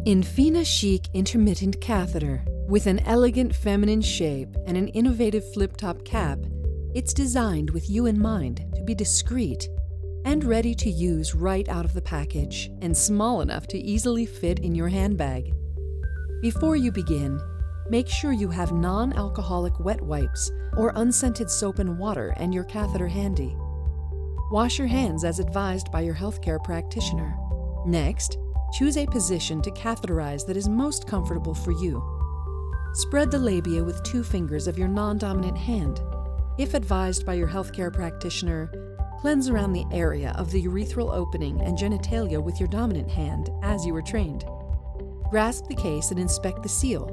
Infyna Chic Intermittent Catheter. With an elegant feminine shape and an innovative flip-top cap, it's designed with you in mind to be discreet and ready to use right out of the package and small enough to easily fit in your handbag. Before you begin, make sure you have non-alcoholic wet wipes or unscented soap and water and your catheter handy. Wash your hands as advised by your healthcare practitioner. Next, choose a position to catheterize that is most comfortable for you. Spread the labia with 2 fingers of your non-dominant hand. If advised by your healthcare practitioner, cleanse around the area of the urethral opening and genitalia with your dominant hand as you were trained. Grasp the case and inspect the seal.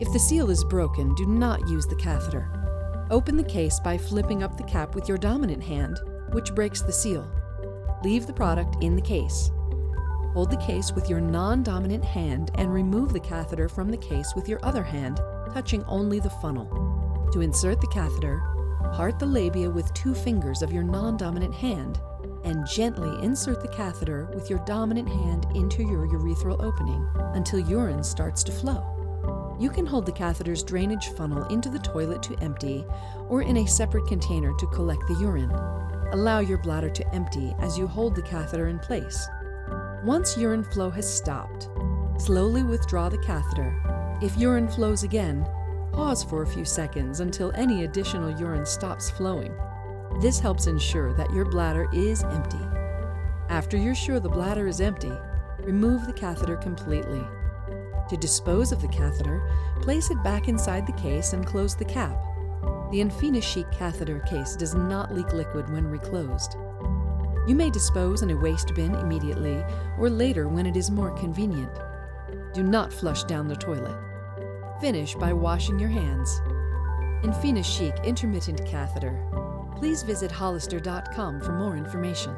If the seal is broken, do not use the catheter. Open the case by flipping up the cap with your dominant hand, which breaks the seal. Leave the product in the case. Hold the case with your non-dominant hand and remove the catheter from the case with your other hand, touching only the funnel. To insert the catheter, part the labia with 2 fingers of your non-dominant hand and gently insert the catheter with your dominant hand into your urethral opening until urine starts to flow. You can hold the catheter's drainage funnel into the toilet to empty or in a separate container to collect the urine. Allow your bladder to empty as you hold the catheter in place. Once urine flow has stopped, slowly withdraw the catheter. If urine flows again, pause for a few seconds until any additional urine stops flowing. This helps ensure that your bladder is empty. After you're sure the bladder is empty, remove the catheter completely. To dispose of the catheter, place it back inside the case and close the cap. The Infyna Chic catheter case does not leak liquid when reclosed. You may dispose in a waste bin immediately or later when it is more convenient. Do not flush down the toilet. Finish by washing your hands. Infyna Chic Intermittent Catheter. Please visit Hollister.com for more information.